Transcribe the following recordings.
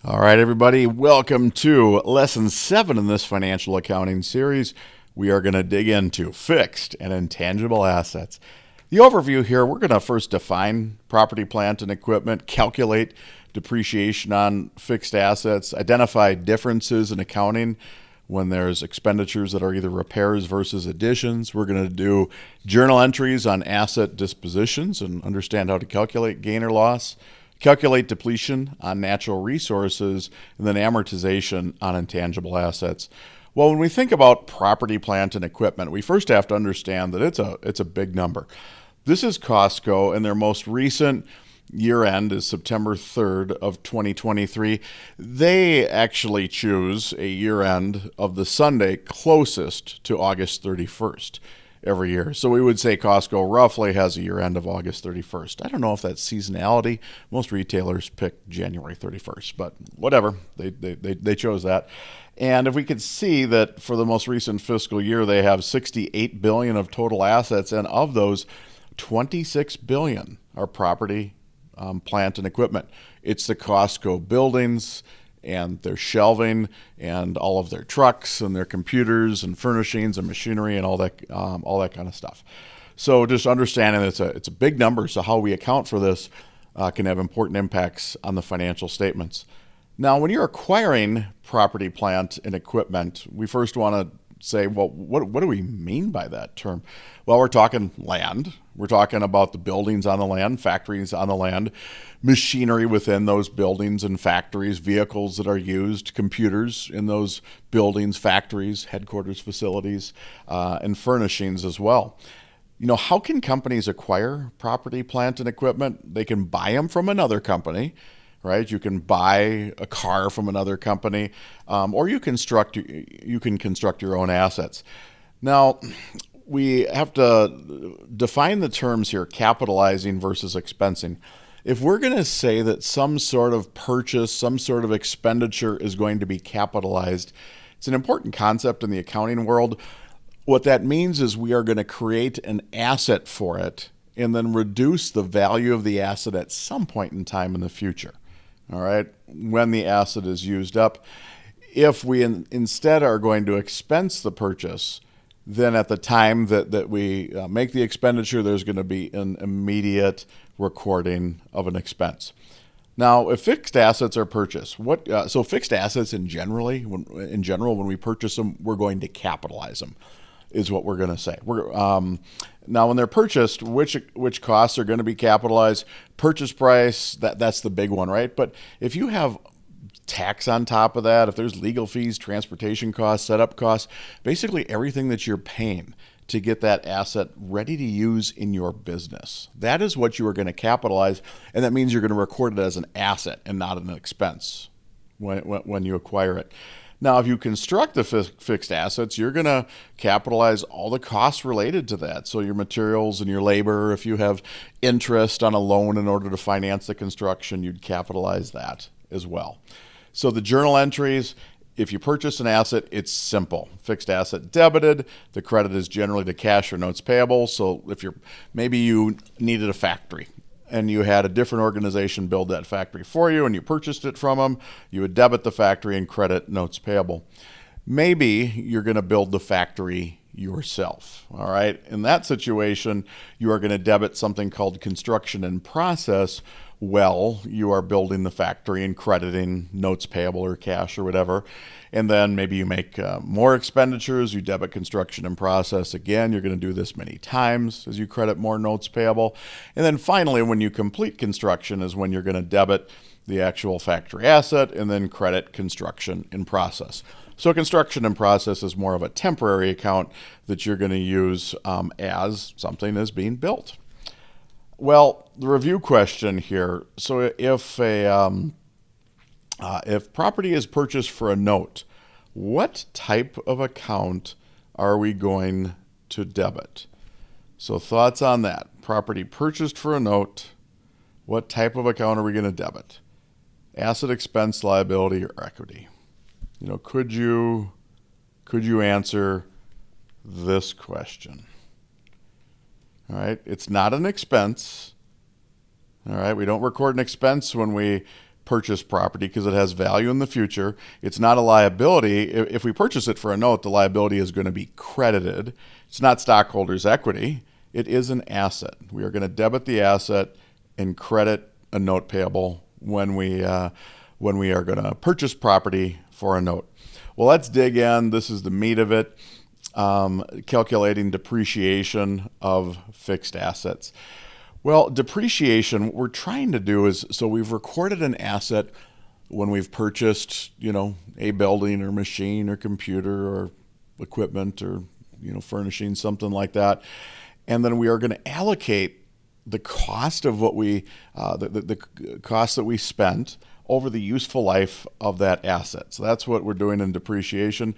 All right, everybody, welcome to lesson 7 in this financial accounting series. We are going to dig into fixed and intangible assets. The overview here, we're going to first define property, plant, and equipment, calculate depreciation on fixed assets, identify differences in accounting when there's expenditures that are either repairs versus additions. We're going to do journal entries on asset dispositions and understand how to calculate gain or loss, calculate depletion on natural resources, and then amortization on intangible assets. Well, when we think about property, plant, and equipment, we first have to understand that it's a big number. This is Costco, and their most recent year end is September 3rd of 2023. They actually choose a year end of the Sunday closest to August 31st every year. So we would say Costco roughly has a year end of August 31st. I don't know if that's seasonality. Most retailers pick January 31st, but whatever. They chose that. And if we could see that for the most recent fiscal year, they have 68 billion of total assets, and of those, 26 billion are property, plant, and equipment. It's the Costco buildings and their shelving and all of their trucks and their computers and furnishings and machinery and all that kind of stuff. So just understanding that it's a big number, so how we account for this can have important impacts on the financial statements. Now, when you're acquiring property, plant, and equipment, we first want to say, well, what do we mean by that term? Well, we're talking land. We're talking about the buildings on the land, factories on the land, machinery within those buildings and factories, vehicles that are used, computers in those buildings, factories, headquarters facilities, and furnishings as well. You know, how can companies acquire property, plant, and equipment? They can buy them from another company, right? You can buy a car from another company, or you can construct your own assets. Now, we have to define the terms here: capitalizing versus expensing. If we're going to say that some sort of purchase, some sort of expenditure is going to be capitalized, it's an important concept in the accounting world. What that means is we are going to create an asset for it and then reduce the value of the asset at some point in time in the future. All right, when the asset is used up. If we instead are going to expense the purchase, then at the time that we make the expenditure, there's going to be an immediate recording of an expense. Now, if fixed assets are purchased, so fixed assets in general, when we purchase them, we're going to capitalize them, is what we're going to say. Now, when they're purchased, which costs are going to be capitalized? Purchase price, that's the big one, right? But if you have tax on top of that, if there's legal fees, transportation costs, setup costs, basically everything that you're paying to get that asset ready to use in your business, that is what you are going to capitalize, and that means you're going to record it as an asset and not an expense when you acquire it. Now, if you construct the fixed assets, you're going to capitalize all the costs related to that. So your materials and your labor, if you have interest on a loan in order to finance the construction, you'd capitalize that as well. So the journal entries, if you purchase an asset, it's simple. Fixed asset debited, the credit is generally to cash or notes payable. So if maybe you needed a factory and you had a different organization build that factory for you and you purchased it from them, you would debit the factory and credit notes payable. Maybe you're going to build the factory yourself. All right. In that situation, you are going to debit something called construction in process. Well, you are building the factory and crediting notes payable or cash or whatever. And then maybe you make more expenditures, you debit construction in process. Again, you're going to do this many times as you credit more notes payable. And then finally, when you complete construction is when you're going to debit the actual factory asset and then credit construction in process. So construction in process is more of a temporary account that you're going to use as something is being built. Well, the review question here. So if property is purchased for a note, what type of account are we going to debit? So thoughts on that. Property purchased for a note, what type of account are we going to debit? Asset, expense, liability, or equity? You know, could you answer this question? All right, it's not an expense. All right, we don't record an expense when we purchase property because it has value in the future. It's not a liability. If we purchase it for a note, the liability is going to be credited. It's not stockholders' equity. It is an asset. We are going to debit the asset and credit a note payable when we are going to purchase property for a note. Well, let's dig in. This is the meat of it. Calculating depreciation of fixed assets. Well, depreciation, what we're trying to do is, so we've recorded an asset when we've purchased, a building or machine or computer or equipment or, furnishing, something like that. And then we are going to allocate the cost of what the cost that we spent over the useful life of that asset. So that's what we're doing in depreciation.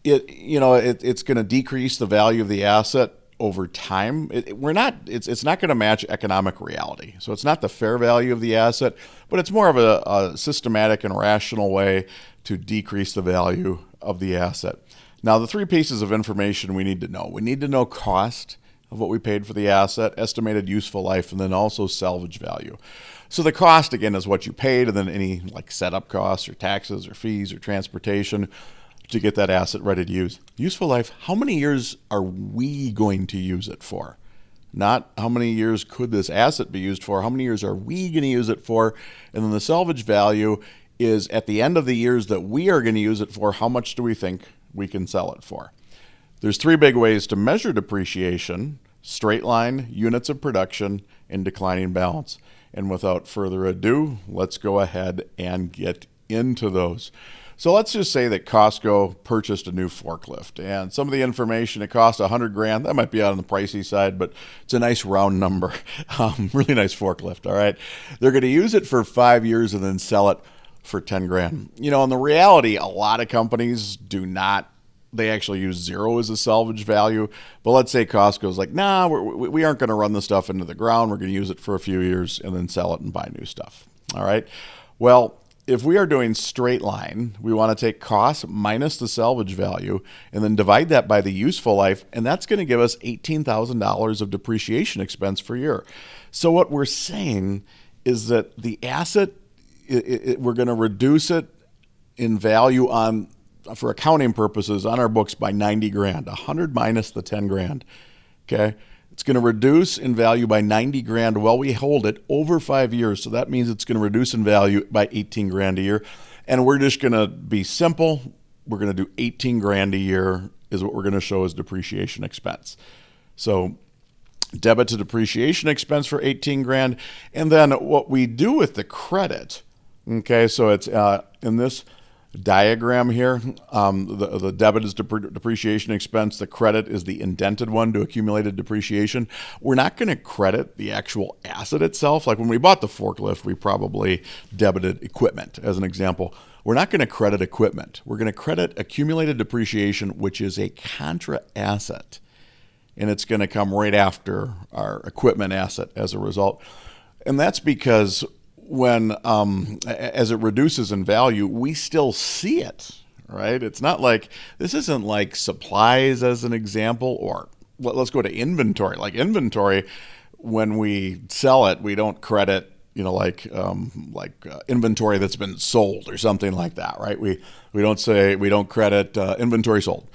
It's going to decrease the value of the asset over time. It's not going to match economic reality. So it's not the fair value of the asset, but it's more of a systematic and rational way to decrease the value of the asset. Now, the three pieces of information we need to know. We need to know cost of what we paid for the asset, estimated useful life, and then also salvage value. So the cost, again, is what you paid, and then any setup costs or taxes or fees or transportation to get that asset ready to use. Useful life, how many years are we going to use it for? Not how many years could this asset be used for, how many years are we going to use it for? And then the salvage value is at the end of the years that we are going to use it for, how much do we think we can sell it for? There's three big ways to measure depreciation: straight line, units of production, and declining balance. And without further ado, let's go ahead and get into those. So let's just say that Costco purchased a new forklift, and some of the information, it cost $100,000. That might be on the pricey side, but it's a nice round number. Really nice forklift. All right. They're going to use it for 5 years and then sell it for $10,000. In the reality, a lot of companies do not. They actually use zero as a salvage value. But let's say Costco's like, nah, we aren't going to run the stuff into the ground. We're going to use it for a few years and then sell it and buy new stuff. All right. Well, if we are doing straight line, we want to take cost minus the salvage value and then divide that by the useful life, and that's going to give us $18,000 of depreciation expense per year. So what we're saying is that the asset, we're going to reduce it in value for accounting purposes on our books by $90,000, 100 minus the $10,000. Okay. It's going to reduce in value by $90,000 while we hold it over 5 years. So that means it's going to reduce in value by $18,000 a year. And we're just going to be simple. We're going to do $18,000 a year is what we're going to show as depreciation expense. So debit to depreciation expense for $18,000. And then what we do with the credit, okay, so it's in this diagram here, the debit is depreciation expense, the credit is the indented one to accumulated depreciation. We're not going to credit the actual asset itself. Like when we bought the forklift, we probably debited equipment as an example. We're not going to credit equipment. We're going to credit accumulated depreciation, which is a contra asset, and it's going to come right after our equipment asset as a result. And that's because when as it reduces in value, we still see it, right? It's not like, this isn't like supplies as an example, or let's go to inventory. Like inventory, when we sell it, we don't credit, inventory that's been sold or something like that, right? We don't credit inventory sold.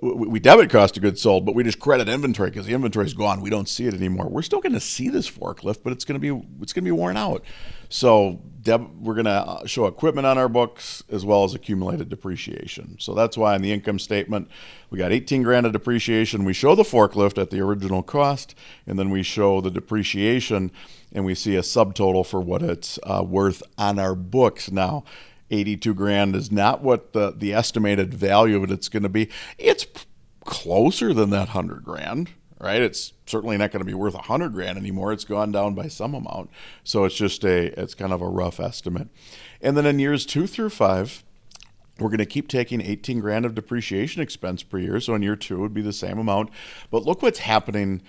We debit cost of goods sold, but we just credit inventory because the inventory is gone. We don't see it anymore. We're still going to see this forklift, but it's going to be worn out. So we're going to show equipment on our books as well as accumulated depreciation. So that's why in the income statement we got $18,000 of depreciation. We show the forklift at the original cost, and then we show the depreciation, and we see a subtotal for what it's worth on our books now. $82,000 is not what the estimated value of it's going to be. It's closer than that $100,000, right? It's certainly not going to be worth $100,000 anymore. It's gone down by some amount. So it's kind of a rough estimate. And then in years 2 through 5, we're going to keep taking $18,000 of depreciation expense per year. So in year 2 it would be the same amount. But look what's happening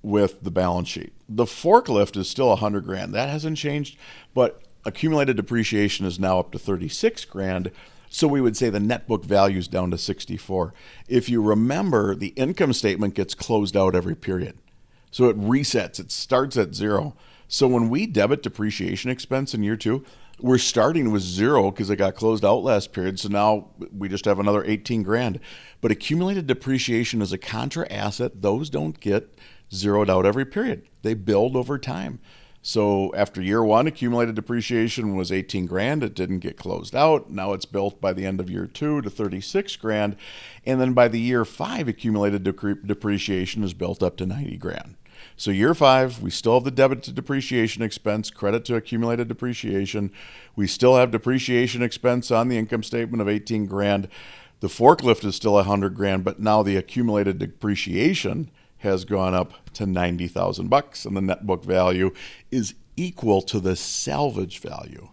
with the balance sheet. The forklift is still $100,000. That hasn't changed, but accumulated depreciation is now up to $36,000. So we would say the net book value is down to $64,000. If you remember, the income statement gets closed out every period. So it resets. It starts at 0. So when we debit depreciation expense in year 2, We're starting with zero because it got closed out last period. So now we just have another 18 grand. But accumulated depreciation is a contra asset. Those don't get zeroed out every period. They build over time. So after year one, accumulated depreciation was 18 grand. It didn't get closed out. Now it's built by the end of year two to 36 grand. And then by the year five, accumulated depreciation is built up to 90 grand. So year five, we still have the debit to depreciation expense, credit to accumulated depreciation. We still have depreciation expense on the income statement of 18 grand. The forklift is still 100 grand, but now the accumulated depreciation has gone up to $90,000, and the net book value is equal to the salvage value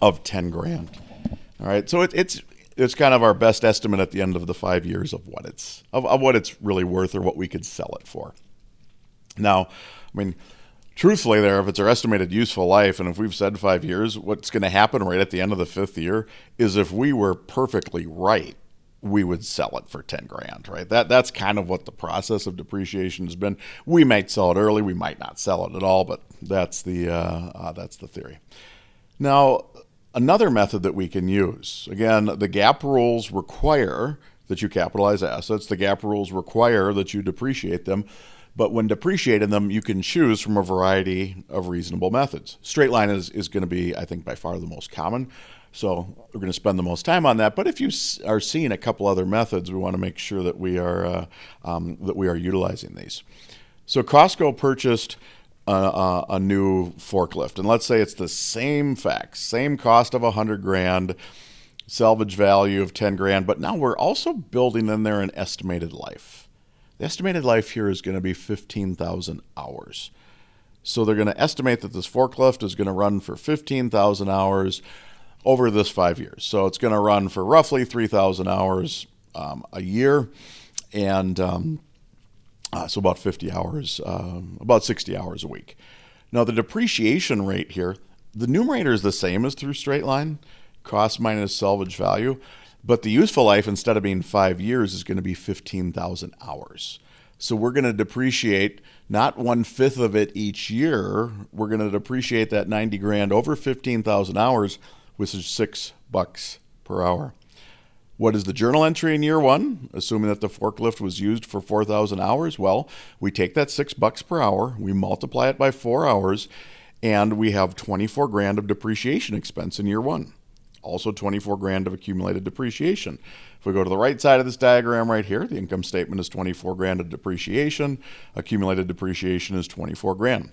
of 10 grand. All right, so it's kind of our best estimate at the end of the 5 years of what it's really worth or what we could sell it for. Now, I mean, truthfully, if it's our estimated useful life, and if we've said 5 years, what's going to happen right at the end of the fifth year is if we were perfectly right, we would sell it for 10 grand, right? That's kind of what the process of depreciation has been. We might sell it early, we might not sell it at all, but that's the theory. Now, another method that we can use, again, the GAAP rules require that you capitalize assets. The GAAP rules require that you depreciate them. But when depreciating them, you can choose from a variety of reasonable methods. Straight line is going to be, I think, by far the most common. So we're going to spend the most time on that. But if you are seeing a couple other methods, we want to make sure that we are utilizing these. So Costco purchased a new forklift, and let's say it's the same facts, same cost of 100 grand, salvage value of 10 grand. But now we're also building in there an estimated life. The estimated life here is going to be 15,000 hours. So they're going to estimate that this forklift is going to run for 15,000 hours over this 5 years. So it's going to run for roughly 3,000 hours a year, and so about 50 hours, about 60 hours a week. Now the depreciation rate here, the numerator is the same as through straight line, cost minus salvage value, but the useful life, instead of being 5 years, is going to be 15,000 hours. So we're going to depreciate not 1/5 of it each year. We're going to depreciate that 90 grand over 15,000 hours, which is $6 per hour. What is the journal entry in year one, assuming that the forklift was used for 4,000 hours? Well, we take that $6 per hour, we multiply it by 4 hours, and we have 24 grand of depreciation expense in year one. Also 24 grand of accumulated depreciation. If we go to the right side of this diagram right here, the income statement is 24 grand of depreciation. Accumulated depreciation is 24 grand.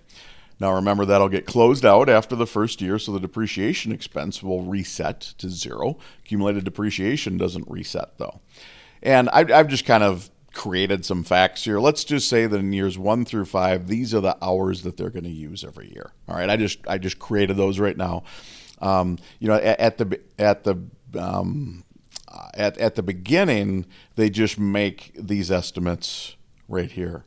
Now remember, that'll get closed out after the first year, so the depreciation expense will reset to zero. Accumulated depreciation doesn't reset though. And I've just kind of created some facts here. Let's just say that in years 1 through 5, these are the hours that they're going to use every year. All right, I just created those right now. At the beginning, they just make these estimates right here.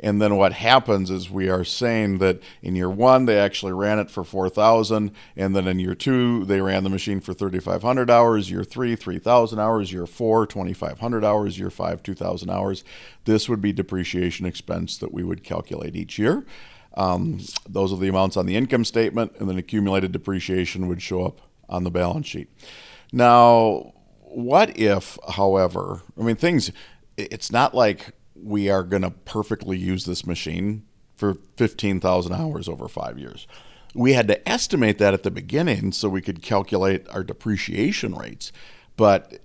And then what happens is we are saying that in year one, they actually ran it for 4,000. And then in year two, they ran the machine for 3,500 hours. Year three, 3,000 hours. Year four, 2,500 hours. Year five, 2,000 hours. This would be depreciation expense that we would calculate each year. Those are the amounts on the income statement, and then accumulated depreciation would show up on the balance sheet. Now, what if, however, it's not like we are going to perfectly use this machine for 15,000 hours over 5 years. We had to estimate that at the beginning so we could calculate our depreciation rates, but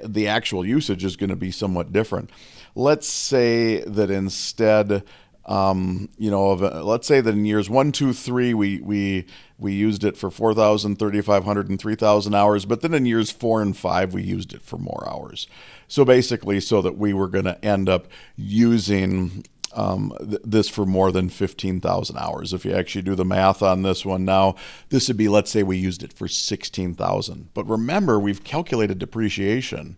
the actual usage is going to be somewhat different. Let's say that instead, let's say that in years 1, 2, 3, we used it for 4,000, 3,500, and 3,000 hours, but then in years 4 and 5, we used it for more hours. So basically, so that we were going to end up using this for more than 15,000 hours. If you actually do the math on this one now, this would be, let's say we used it for 16,000. But remember, we've calculated depreciation,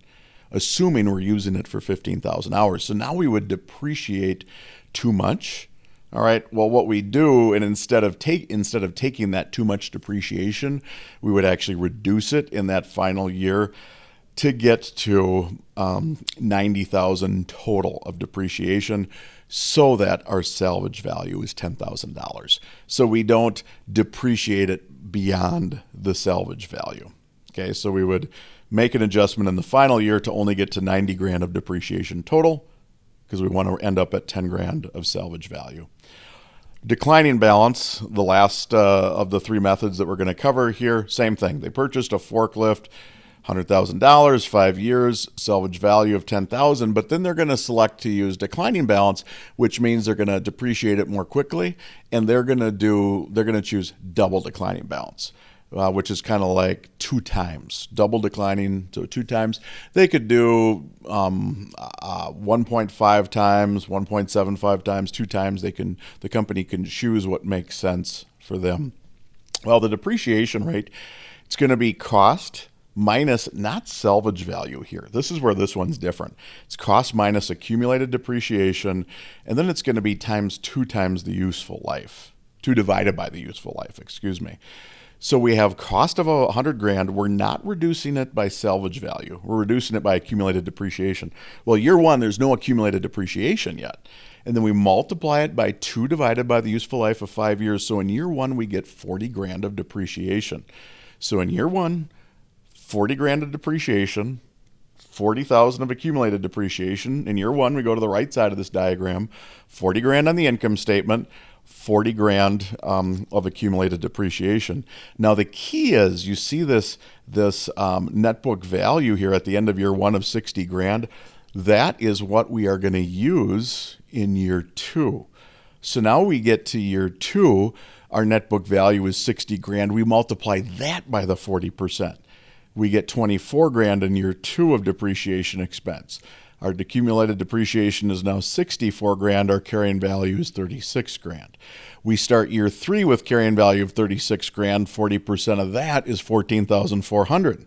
assuming we're using it for 15,000 hours. So now we would depreciate too much. All right. Well, what we do, and instead of taking that too much depreciation, we would actually reduce it in that final year. to get to 90,000 total of depreciation, so that our salvage value is $10,000. So we don't depreciate it beyond the salvage value. Okay, so we would make an adjustment in the final year to only get to 90 grand of depreciation total, because we want to end up at 10 grand of salvage value. Declining balance, the last of the three methods that we're going to cover here, same thing. They purchased a forklift, $100,000, 5 years, salvage value of $10,000, but then they're going to select to use declining balance, which means they're going to depreciate it more quickly, and they're going to choose double declining balance, which is kind of like 2 times, double declining, so 2 times. They could do 1.5 times, 1.75 times, 2 times. The company can choose what makes sense for them. Well, the depreciation rate, it's going to be cost minus, not salvage value here. This is where this one's different. It's cost minus accumulated depreciation, and then it's going to be times 2 times the useful life. 2 divided by the useful life, excuse me. So we have cost of $100,000. We're not reducing it by salvage value. We're reducing it by accumulated depreciation. Well, year 1, there's no accumulated depreciation yet. And then we multiply it by 2 divided by the useful life of 5 years. So in year 1, we get $40,000 of depreciation. So in year 1, $40,000 of depreciation, $40,000 of accumulated depreciation. In year 1, we go to the right side of this diagram, $40,000 on the income statement, $40,000 of accumulated depreciation. Now the key is, you see this net book value here at the end of year 1 of $60,000. That is what we are going to use in year 2. So now we get to year 2, our net book value is $60,000. We multiply that by the 40%. We get $24,000 in year 2 of depreciation expense. Our accumulated depreciation is now $64,000. Our carrying value is $36,000. We start year 3 with carrying value of $36,000. 40% of that is $14,400.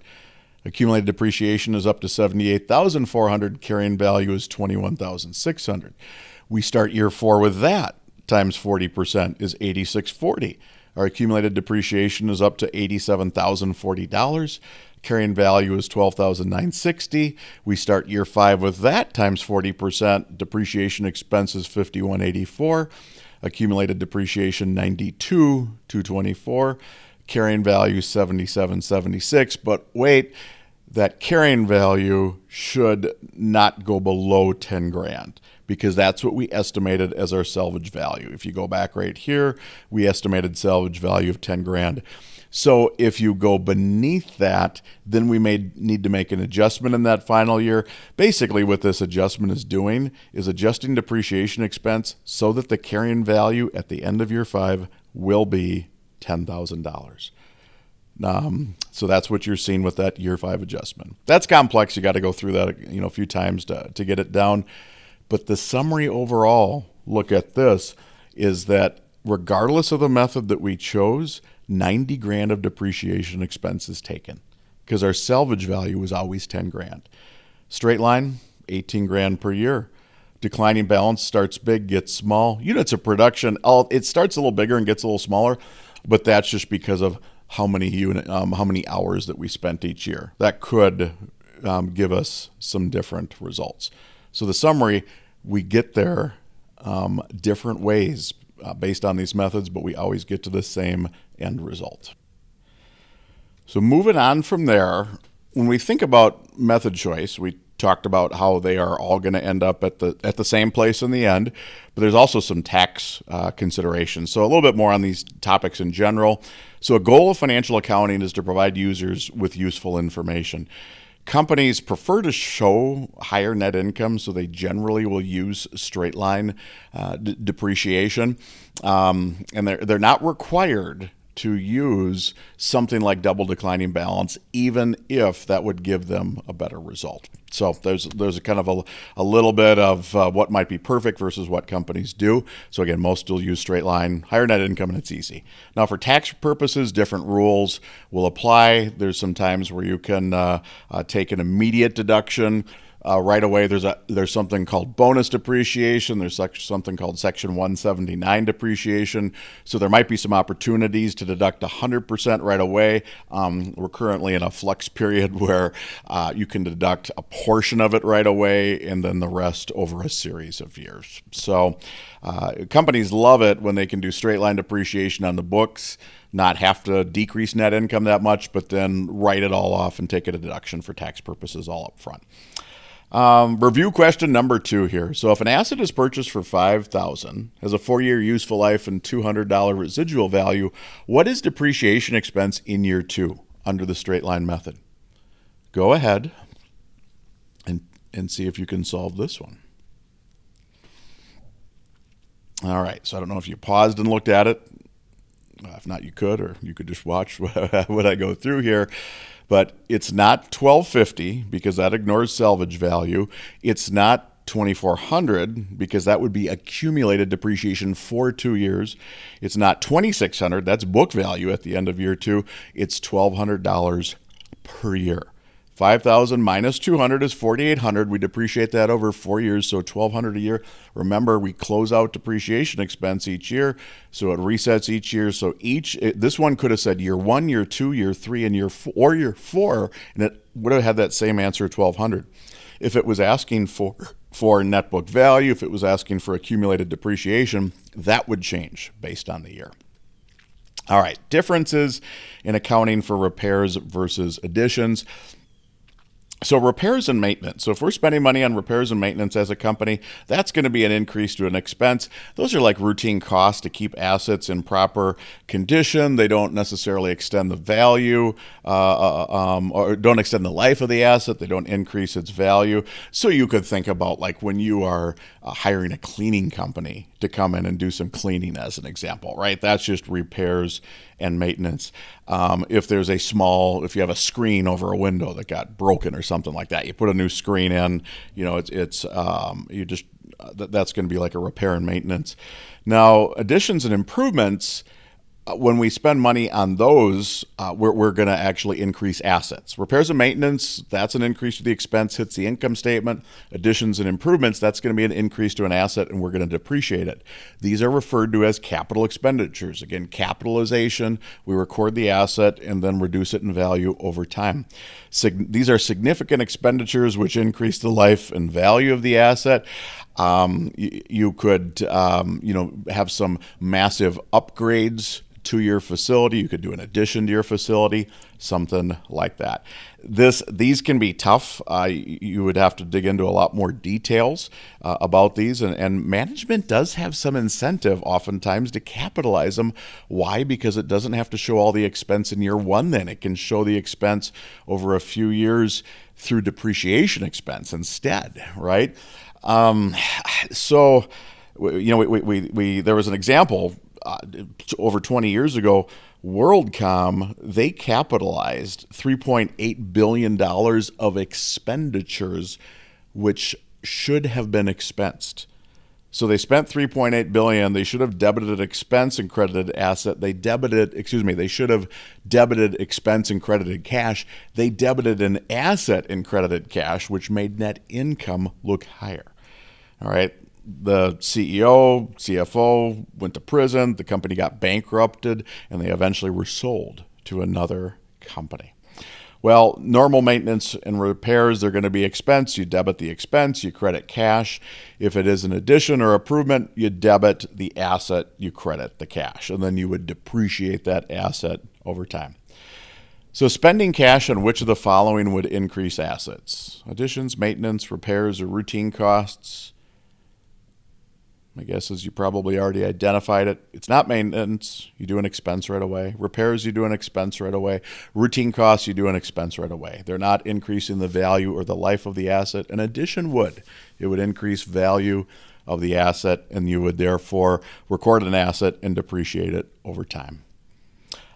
Accumulated depreciation is up to $78,400. Carrying value is $21,600. We start year 4 with that, times 40% is $86,440. Our accumulated depreciation is up to $87,040. Carrying value is $12,960. We start year 5 with that, times 40%. Depreciation expense is $51,884. Accumulated depreciation $92,224. Carrying value $77,76. But wait, that carrying value should not go below $10,000, because that's what we estimated as our salvage value. If you go back right here, we estimated salvage value of $10,000. So if you go beneath that, then we may need to make an adjustment in that final year. Basically, what this adjustment is doing is adjusting depreciation expense so that the carrying value at the end of year 5 will be $10,000. So that's what you're seeing with that year 5 adjustment. That's complex. You got to go through that a few times to get it down. But the summary overall, look at this, is that regardless of the method that we chose, $90,000 of depreciation expense is taken, because our salvage value was always $10,000. Straight line, $18,000 per year. Declining balance starts big, gets small. Units of production, it starts a little bigger and gets a little smaller, but that's just because of how many hours that we spent each year. That could give us some different results. So the summary, we get there different ways based on these methods, but we always get to the same end result. So moving on from there, when we think about method choice, we talked about how they are all going to end up at the same place in the end, but there's also some tax considerations. So a little bit more on these topics in general. So a goal of financial accounting is to provide users with useful information. Companies prefer to show higher net income, so they generally will use straight line depreciation, and they're not required to use something like double declining balance, even if that would give them a better result. So there's a kind of a little bit of what might be perfect versus what companies do. So again, most will use straight line, higher net income, and it's easy. Now for tax purposes, different rules will apply. There's some times where you can take an immediate deduction right away. There's something called bonus depreciation. There's something called Section 179 depreciation. So there might be some opportunities to deduct 100% right away. We're currently in a flux period where you can deduct a portion of it right away and then the rest over a series of years. So companies love it when they can do straight line depreciation on the books, not have to decrease net income that much, but then write it all off and take a deduction for tax purposes all up front. Review question number 2 here. So if an asset is purchased for $5,000, has a 4-year useful life and $200 residual value, what is depreciation expense in year 2 under the straight line method? Go ahead and see if you can solve this one. All right, so I don't know if you paused and looked at it. If not, you could, or you could just watch what I go through here. But it's not $1,250 because that ignores salvage value. It's not $2,400 because that would be accumulated depreciation for 2 years. It's not $2,600. That's book value at the end of year 2. It's $1,200 per year. 5,000 minus 200 is 4,800. We depreciate that over 4 years, so 1,200 a year. Remember, we close out depreciation expense each year, so it resets each year. So this one could have said year 1, year 2, year 3, and year 4, and it would have had that same answer, 1,200. If it was asking for net book value, if it was asking for accumulated depreciation, that would change based on the year. All right, differences in accounting for repairs versus additions. So repairs and maintenance. So if we're spending money on repairs and maintenance as a company, that's going to be an increase to an expense. Those are like routine costs to keep assets in proper condition. They don't necessarily extend the value or don't extend the life of the asset. They don't increase its value. So you could think about like when you are hiring a cleaning company to come in and do some cleaning as an example, right? That's just repairs and maintenance. If you have a screen over a window that got broken or something like that, you put a new screen in, that's going to be like a repair and maintenance. Now, additions and improvements, when we spend money on those, we're going to actually increase assets. Repairs and maintenance, that's an increase to the expense, hits the income statement. Additions and improvements, that's going to be an increase to an asset, and we're going to depreciate it. These are referred to as capital expenditures. Again, capitalization, we record the asset and then reduce it in value over time. These are significant expenditures which increase the life and value of the asset. You could, have some massive upgrades to your facility. You could do an addition to your facility, something like that. These can be tough. You would have to dig into a lot more details about these, and management does have some incentive oftentimes to capitalize them. Why? Because it doesn't have to show all the expense in year 1 then. It can show the expense over a few years through depreciation expense instead, right? So, there was an example over 20 years ago. WorldCom, they capitalized $3.8 billion of expenditures, which should have been expensed. So they spent $3.8 billion. They should have debited expense and credited asset. They should have debited expense and credited cash. They debited an asset and credited cash, which made net income look higher. All right. The CEO, CFO went to prison. The company got bankrupted, and they eventually were sold to another company. Well, normal maintenance and repairs, they're going to be expense. You debit the expense, you credit cash. If it is an addition or improvement, you debit the asset, you credit the cash, and then you would depreciate that asset over time. So spending cash on which of the following would increase assets? Additions, maintenance, repairs, or routine costs? My guess is you probably already identified it. It's not maintenance. You do an expense right away. Repairs, you do an expense right away. Routine costs, you do an expense right away. They're not increasing the value or the life of the asset. An addition would. It would increase value of the asset, and you would therefore record an asset and depreciate it over time.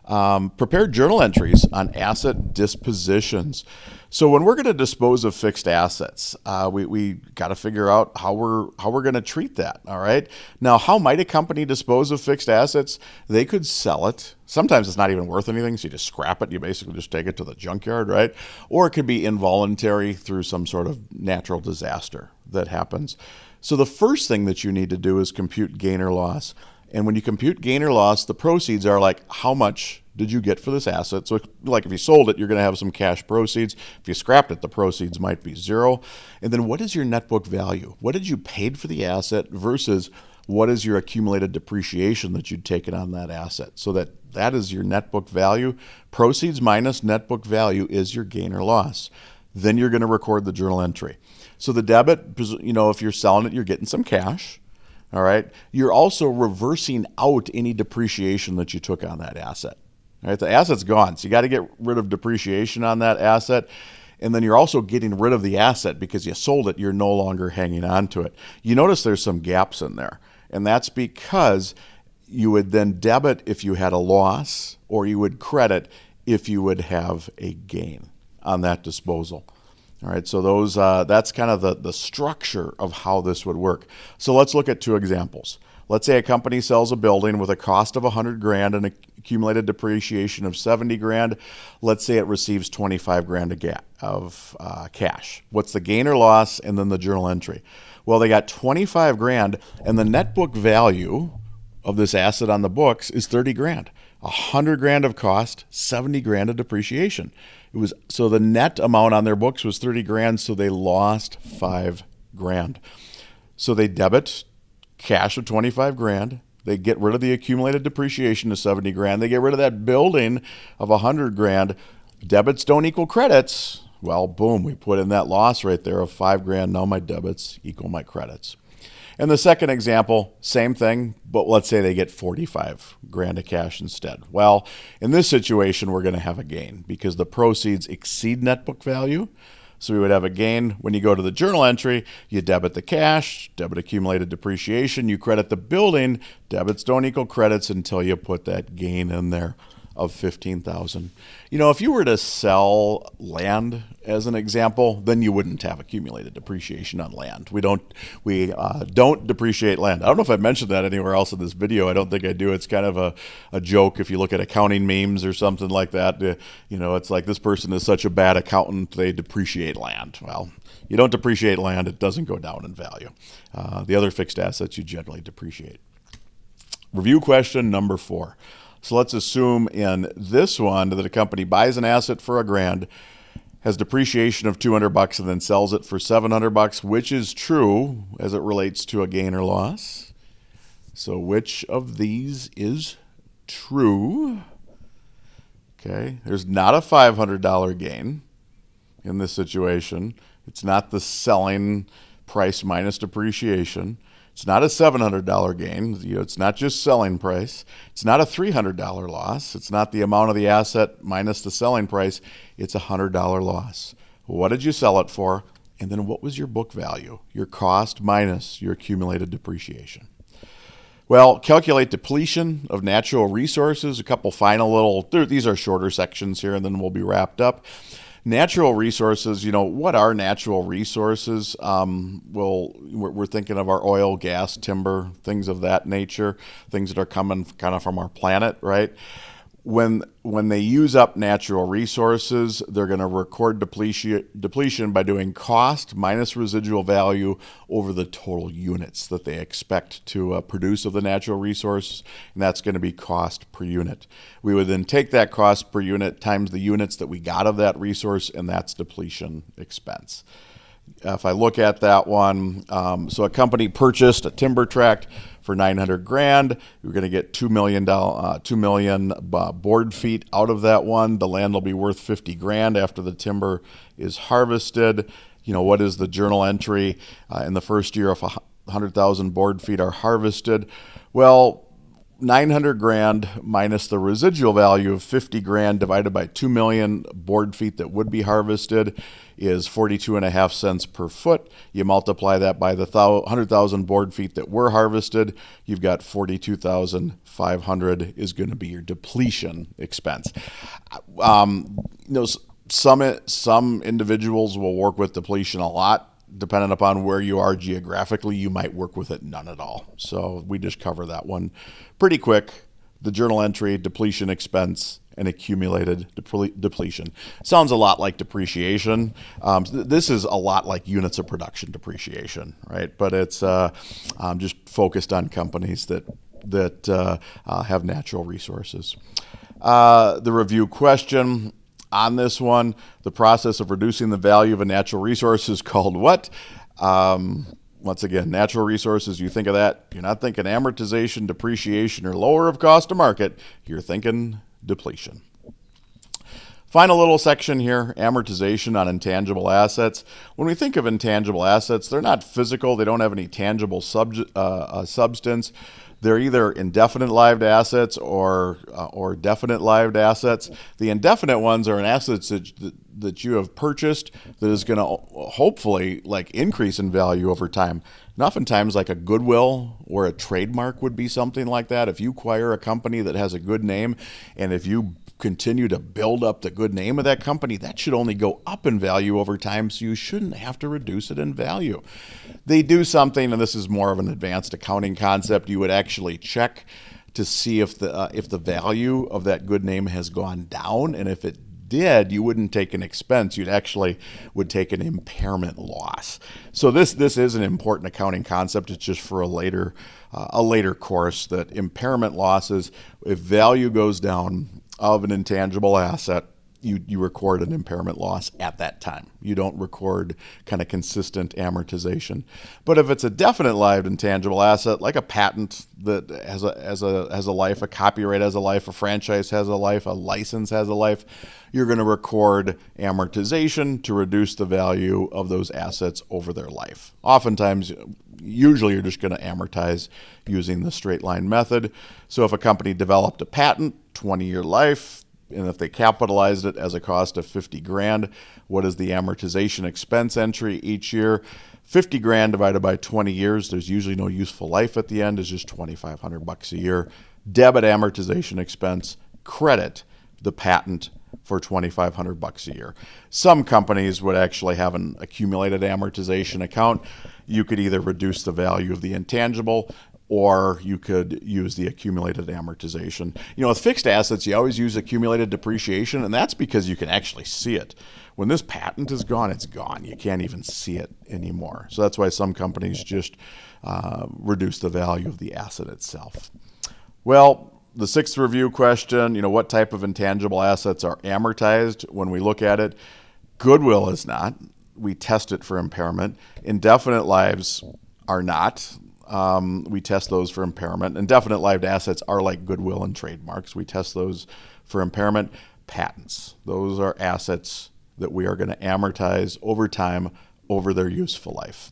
Prepare journal entries on asset dispositions. So when we're going to dispose of fixed assets, we got to figure out how we're going to treat that. All right. Now, how might a company dispose of fixed assets? They could sell it. Sometimes it's not even worth anything, so you just scrap it. You basically just take it to the junkyard, right? Or it could be involuntary through some sort of natural disaster that happens. So the first thing that you need to do is compute gain or loss. And when you compute gain or loss, the proceeds are like, how much did you get for this asset? So like if you sold it, you're going to have some cash proceeds. If you scrapped it, the proceeds might be zero. And then what is your net book value? What did you paid for the asset versus what is your accumulated depreciation that you'd taken on that asset? So that is your net book value. Proceeds minus net book value is your gain or loss. Then you're going to record the journal entry. So the debit, if you're selling it, you're getting some cash. All right. You're also reversing out any depreciation that you took on that asset. All right. The asset's gone. So you got to get rid of depreciation on that asset. And then you're also getting rid of the asset because you sold it. You're no longer hanging on to it. You notice there's some gaps in there. And that's because you would then debit if you had a loss, or you would credit if you would have a gain on that disposal. All right, so that's kind of the structure of how this would work. So let's look at two examples. Let's say a company sells a building with a cost of $100,000 and accumulated depreciation of $70,000. Let's say it receives $25,000 of cash. What's the gain or loss, and then the journal entry? Well, they got $25,000, and the net book value of this asset on the books is $30,000. $100,000 of cost, $70,000 of depreciation. So the net amount on their books was $30,000, so they lost $5,000. So they debit cash of $25,000. They get rid of the accumulated depreciation of $70,000. They get rid of that building of $100,000. Debits don't equal credits. Well, boom, we put in that loss right there of $5,000. Now my debits equal my credits. And the second example, same thing, but let's say they get $45,000 of cash instead. Well, in this situation, we're going to have a gain because the proceeds exceed net book value. So we would have a gain. When you go to the journal entry, you debit the cash, debit accumulated depreciation, you credit the building. Debits don't equal credits until you put that gain in there of $15,000. If you were to sell land as an example, then you wouldn't have accumulated depreciation on land. We don't depreciate land. I don't know if I mentioned that anywhere else in this video. I don't think I do. It's kind of a joke if you look at accounting memes or something like that. It's like this person is such a bad accountant, they depreciate land. Well, you don't depreciate land. It doesn't go down in value. The other fixed assets you generally depreciate. Review question number 4. So let's assume in this one that a company buys an asset for $1,000, has depreciation of $200, and then sells it for $700. Which is true as it relates to a gain or loss? So which of these is true? Okay, there's not a $500 gain in this situation. It's not the selling price minus depreciation. It's not a $700 gain. It's not just selling price. It's not a $300 loss. It's not the amount of the asset minus the selling price. It's a $100 loss. What did you sell it for? And then what was your book value? Your cost minus your accumulated depreciation. Well, calculate depletion of natural resources. A couple final these are shorter sections here, and then we'll be wrapped up. Natural resources, what are natural resources? We're thinking of our oil, gas, timber, things of that nature, things that are coming kind of from our planet, right? When they use up natural resources, they're going to record depletion by doing cost minus residual value over the total units that they expect to produce of the natural resource, and that's going to be cost per unit. We would then take that cost per unit times the units that we got of that resource, and that's depletion expense. If I look at that one, so a company purchased a timber tract for $900,000. We're going to get 2 million board feet out of that one. The land will be worth $50,000 after the timber is harvested. What is the journal entry in the first year if 100,000 board feet are harvested? Well, 900 grand minus the residual value of 50 grand divided by 2 million board feet that would be harvested is 42.5 cents per foot. You multiply that by the 100,000 board feet that were harvested, you've got 42,500 is going to be your depletion expense. Some individuals will work with depletion a lot. Depending upon where you are geographically, you might work with it none at all. So we just cover that one pretty quick. The journal entry, depletion expense, and accumulated depletion. Sounds a lot like depreciation. This is a lot like units of production depreciation, right? But it's just focused on companies that have natural resources. The review question. On this one, the process of reducing the value of a natural resource is called what? Once again, natural resources, you think of that, you're not thinking amortization, depreciation, or lower of cost to market. You're thinking depletion. Final little section here, amortization on intangible assets. When we think of intangible assets, they're not physical. They don't have any tangible substance. They're either indefinite-lived assets or definite-lived assets. The indefinite ones are assets that you have purchased that is going to hopefully increase in value over time. And oftentimes, like a goodwill or a trademark would be something like that. If you acquire a company that has a good name, and if you continue to build up the good name of that company, that should only go up in value over time, so you shouldn't have to reduce it in value. They do something, and this is more of an advanced accounting concept. You would actually check to see if the value of that good name has gone down, and if it did, you wouldn't take an expense. You'd actually would take an impairment loss. So this is an important accounting concept. It's just for a later course, that impairment losses, if value goes down of an intangible asset, you record an impairment loss at that time. You don't record kind of consistent amortization. But if it's a definite-lived intangible asset, like a patent that has a life, a copyright has a life, a franchise has a life, a license has a life, you're going to record amortization to reduce the value of those assets over their life. Oftentimes, usually you're just going to amortize using the straight line method. So if a company developed a patent, 20-year life, and if they capitalized it as a cost of 50 grand, what is the amortization expense entry each year? 50 grand divided by 20 years, there's usually no useful life at the end, is just $2,500 a year. Debit amortization expense, credit the patent for $2,500 a year. Some companies would actually have an accumulated amortization account. You could either reduce the value of the intangible, or you could use the accumulated amortization. With fixed assets, you always use accumulated depreciation, and that's because you can actually see it. When this patent is gone, it's gone. You can't even see it anymore. So that's why some companies just reduce the value of the asset itself. Well, the sixth review question, what type of intangible assets are amortized when we look at it? Goodwill is not. We test it for impairment. Indefinite lives are not. We test those for impairment. Indefinite-lived assets are like goodwill and trademarks. We test those for impairment. Patents, those are assets that we are going to amortize over time over their useful life.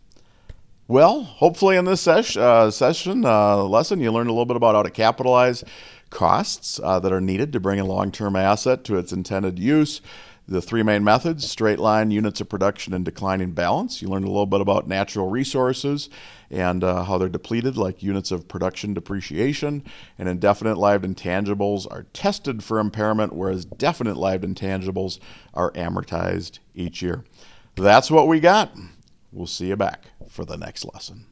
Well, hopefully in this lesson, you learned a little bit about how to capitalize costs that are needed to bring a long-term asset to its intended use. The three main methods, straight line, units of production, and declining balance. You learned a little bit about natural resources and how they're depleted, like units of production depreciation. And indefinite-lived intangibles are tested for impairment, whereas definite-lived intangibles are amortized each year. That's what we got. We'll see you back for the next lesson.